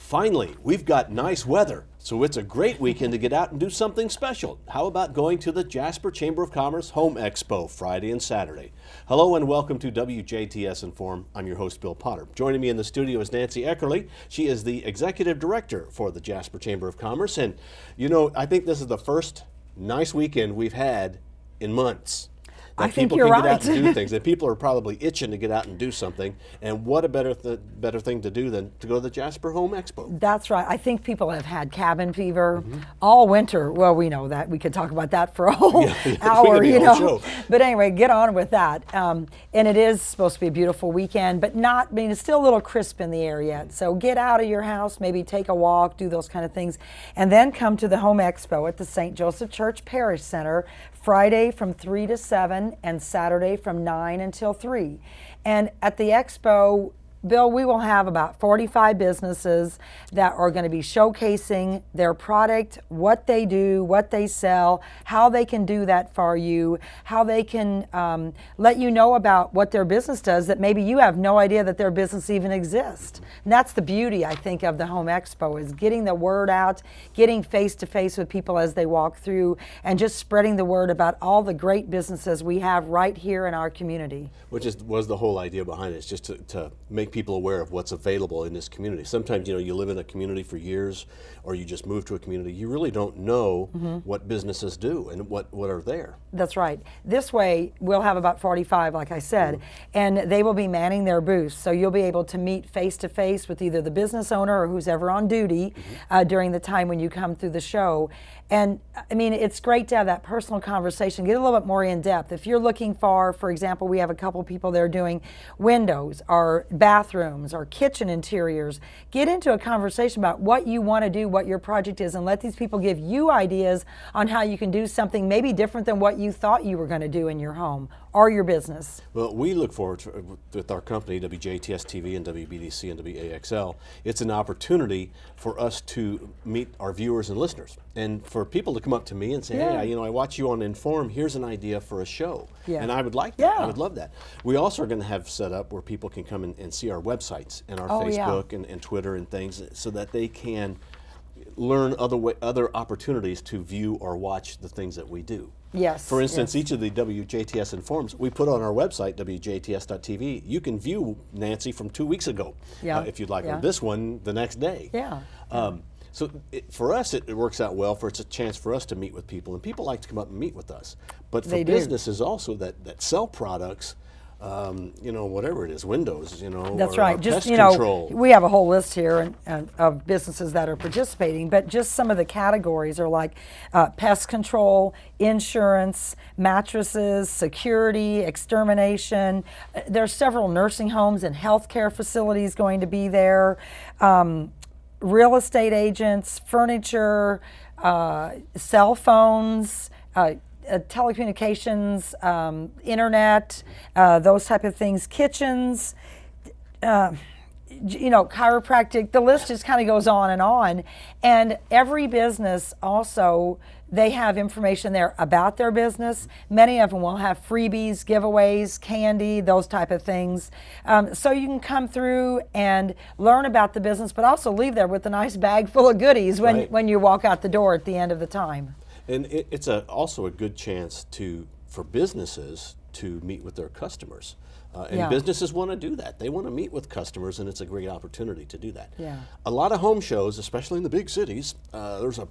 Finally, we've got nice weather, so it's a great weekend to get out and do something special. How about going to the Jasper Chamber of Commerce Home Expo Friday and Saturday? Hello and welcome to WJTS in.form. I'm your host, Bill Potter. Joining me in the studio is Nancy Eckerle. She is the Executive Director for the Jasper Chamber of Commerce. And, you know, I think this is the first nice weekend we've had in months. I think you're right. People can get out and do things, and people are probably itching to get out and do something. And what a better thing to do than to go to the Jasper Home Expo. That's right. I think people have had cabin fever all winter. Well, we know that. We could talk about that for a whole hour, you know. But anyway, get on with that. And it is supposed to be a beautiful weekend, but not, I mean, it's still a little crisp in the air yet. So get out of your house, maybe take a walk, do those kind of things, and then come to the Home Expo at the St. Joseph Church Parish Center Friday from 3 to 7 and Saturday from 9 until 3. And at the expo, Bill, we will have about 45 businesses that are going to be showcasing their product, what they do, what they sell, how they can do that for you, how they can let you know about what their business does that maybe you have no idea that their business even exists. And that's the beauty, I think, of the Home Expo, is getting the word out, getting face-to-face with people as they walk through, and just spreading the word about all the great businesses we have right here in our community. Which was the whole idea behind it, is just to make people aware of what's available in this community. Sometimes, you know, you live in a community for years, or you just move to a community, you really don't know what businesses do and what are there. That's right. This way, we'll have about 45, like I said, and they will be manning their booths, so you'll be able to meet face-to-face with either the business owner or who's ever on duty during the time when you come through the show. And I mean, it's great to have that personal conversation, get a little bit more in depth. If you're looking for example, we have a couple people there doing windows or bathrooms or kitchen interiors. Get into a conversation about what you want to do, what your project is, and let these people give you ideas on how you can do something maybe different than what you thought you were going to do in your home or your business. Well, we look forward to, with our company, WJTS TV and WBDC and WAXL, it's an opportunity for us to meet our viewers and listeners, and for people to come up to me and say, hey, you know, I watch you on in.form, here's an idea for a show. And I would like that. I would love that. We also are going to have set up where people can come and see our websites and our Facebook and Twitter and things, so that they can learn other opportunities to view or watch the things that we do. Yes. For instance, each of the WJTS informs we put on our website, WJTS.tv. You can view Nancy from 2 weeks ago, if you'd like, or this one the next day. So for us, it works out well. It's a chance for us to meet with people, and people like to come up and meet with us. But for businesses also that sell products, you know, whatever it is, windows, you know, that's or right. Just, pest you know, control. We have a whole list here of businesses that are participating, but just some of the categories are like pest control, insurance, mattresses, security, extermination. There's several nursing homes and healthcare facilities going to be there. Real estate agents, furniture, cell phones, telecommunications, internet, those type of things, kitchens, you know, chiropractic, the list just kind of goes on. And every business also, they have information there about their business. Many of them will have freebies, giveaways, candy, those type of things. So you can come through and learn about the business, but also leave there with a nice bag full of goodies when you walk out the door at the end of the time. And it's also a good chance for businesses to meet with their customers. And businesses want to do that. They want to meet with customers, and it's a great opportunity to do that. A lot of home shows, especially in the big cities, there's a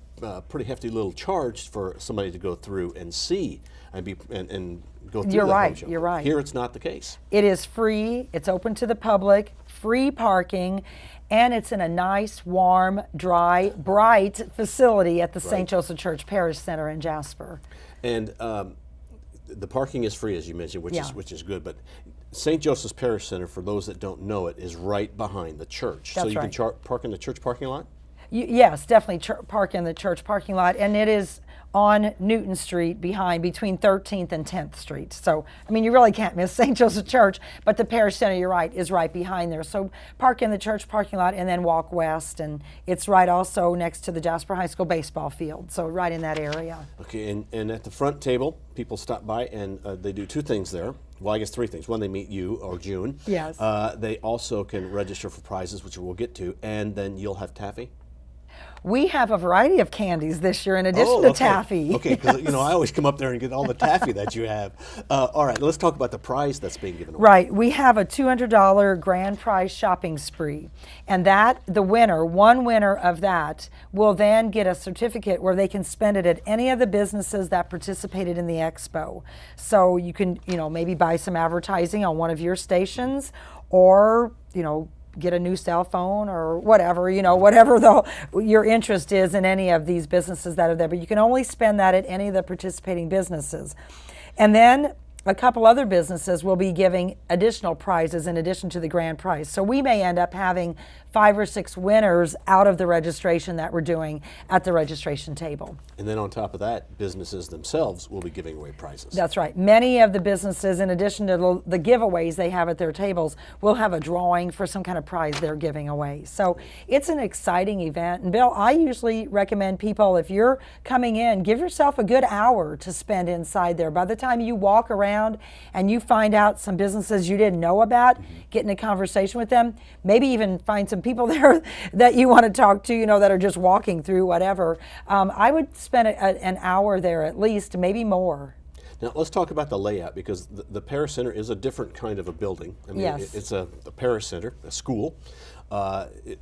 pretty hefty little charge for somebody to go through and see and go through home show. You're right. Here it's not the case. It is free. It's open to the public, free parking, and it's in a nice, warm, dry, bright facility at the St. Joseph Church Parish Center in Jasper. And the parking is free, as you mentioned, which is good. But St. Joseph's Parish Center, for those that don't know it, is right behind the church. That's so you can park in the church parking lot? Yes, definitely park in the church parking lot, and it is on Newton Street between 13th and 10th Street. So, I mean, you really can't miss St. Joseph Church, but the Parish Center, you're right, is right behind there. So park in the church parking lot and then walk west, and it's right also next to the Jasper High School baseball field, so right in that area. Okay, and at the front table, people stop by and they do two things there. Well, I guess three things. One, they meet you, or June. Yes. They also can register for prizes, which we'll get to, and then you'll have taffy. We have a variety of candies this year in addition to taffy. Okay, because you know I always come up there and get all the taffy that you have. All right, let's talk about the prize that's being given away. Right, we have a $200 grand prize shopping spree, and that the winner, one winner of that, will then get a certificate where they can spend it at any of the businesses that participated in the expo. So you can, you know, maybe buy some advertising on one of your stations, or you know, get a new cell phone or whatever, you know, whatever your interest is in any of these businesses that are there. But you can only spend that at any of the participating businesses. And then a couple other businesses will be giving additional prizes in addition to the grand prize. So we may end up having 5 or 6 winners out of the registration that we're doing at the registration table. And then on top of that, businesses themselves will be giving away prizes. That's right. Many of the businesses, in addition to the giveaways they have at their tables, will have a drawing for some kind of prize they're giving away. So it's an exciting event. And Bill, I usually recommend people, if you're coming in, give yourself a good hour to spend inside there. By the time you walk around and you find out some businesses you didn't know about, get in a conversation with them, maybe even find some people there that you want to talk to, you know, that are just walking through whatever. I would spend an hour there at least, maybe more. Now let's talk about the layout, because the Paris Center is a different kind of a building. I mean, yes. It's a Paris Center, a school.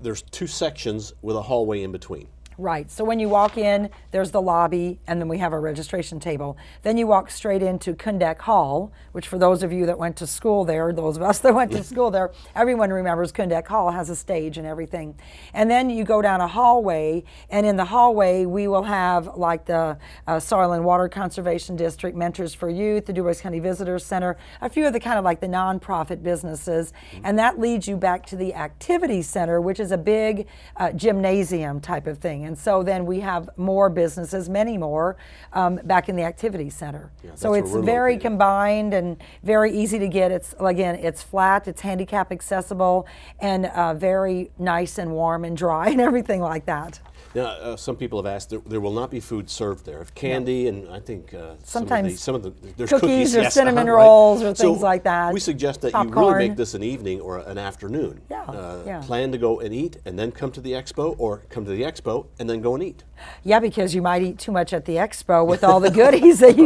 There's 2 sections with a hallway in between. Right, so when you walk in, there's the lobby, and then we have our registration table. Then you walk straight into Kundak Hall, which for those of you that went to school there, those of us that went to school there, everyone remembers Kundak Hall has a stage and everything. And then you go down a hallway, and in the hallway we will have like the Soil and Water Conservation District, Mentors for Youth, the Du Bois County Visitors Center, a few of the kind of like the nonprofit businesses, and that leads you back to the Activity Center, which is a big gymnasium type of thing. And so then we have more businesses, many more, back in the Activity Center. Yeah, so it's very combined and very easy to get. It's, again, it's flat, it's handicap accessible, and very nice and warm and dry and everything like that. Now, some people have asked, there will not be food served there. If candy, and I think sometimes some of the there's cookies or yes, cinnamon rolls or things so like that. We suggest that Popcorn. you really make this an evening or an afternoon. Yeah. Plan to go and eat and then come to the expo, or come to the expo and then go and eat. Yeah, because you might eat too much at the expo with all the goodies that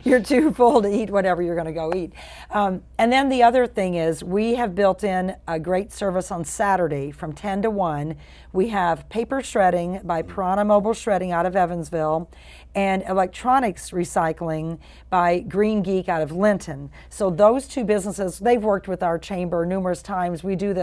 you're too full to eat whatever you're going to go eat. And then the other thing is, we have built in a great service on Saturday from 10 to 1. We have paper shredding by Piranha Mobile Shredding out of Evansville, and electronics recycling by Green Geek out of Linton. So those 2 businesses, they've worked with our chamber numerous times. We do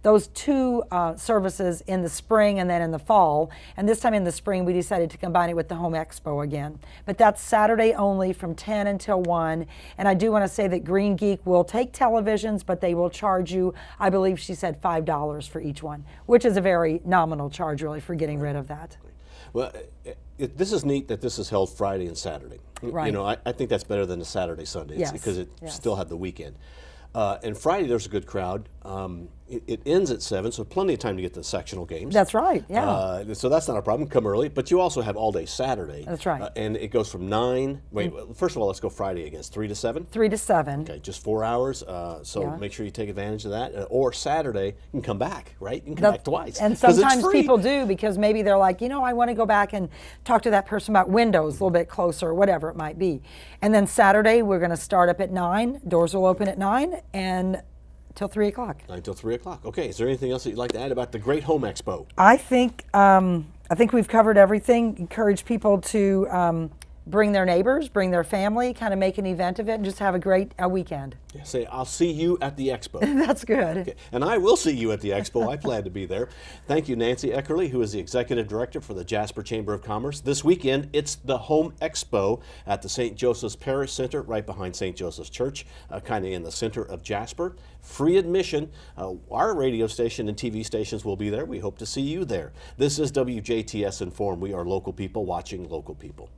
those 2 services in the spring and then in the fall. And this time in the spring, we decided to combine it with the Home Expo again. But that's Saturday only from 10 until 1. And I do want to say that Green Geek will take televisions, but they will charge you, I believe she said, $5 for each one, which is a very nominal charge really for getting rid of that. Well, this is neat that this is held Friday and Saturday. Right. You know, I think that's better than a Saturday, Sunday, yes. because it still had the weekend. And Friday there's a good crowd. It ends at 7, so plenty of time to get to the sectional games. That's right, yeah. So that's not a problem. Come early, but you also have all day Saturday. That's right. And it goes from 9. Wait, first of all, let's go Friday again. It's 3 to 7. 3 to 7. Okay, just 4 hours. So make sure you take advantage of that. Or Saturday, you can come back, right? You can come back twice. And sometimes people do, because maybe they're like, you know, I want to go back and talk to that person about Windows a little bit closer, or whatever it might be. And then Saturday, we're going to start up at 9. Doors will open at 9 and till 3 o'clock. 9 till 3 o'clock. Okay. Is there anything else that you'd like to add about the Great Home Expo? I think we've covered everything. Encourage people to bring their neighbors, bring their family, kind of make an event of it, and just have a great weekend. Yeah, say, I'll see you at the expo. That's good. Okay. And I will see you at the expo. I plan to be there. Thank you, Nancy Eckerle, who is the Executive Director for the Jasper Chamber of Commerce. This weekend, it's the Home Expo at the St. Joseph's Parish Center, right behind St. Joseph's Church, kind of in the center of Jasper. Free admission. Our radio station and TV stations will be there. We hope to see you there. This is WJTS in.form. We are local people watching local people.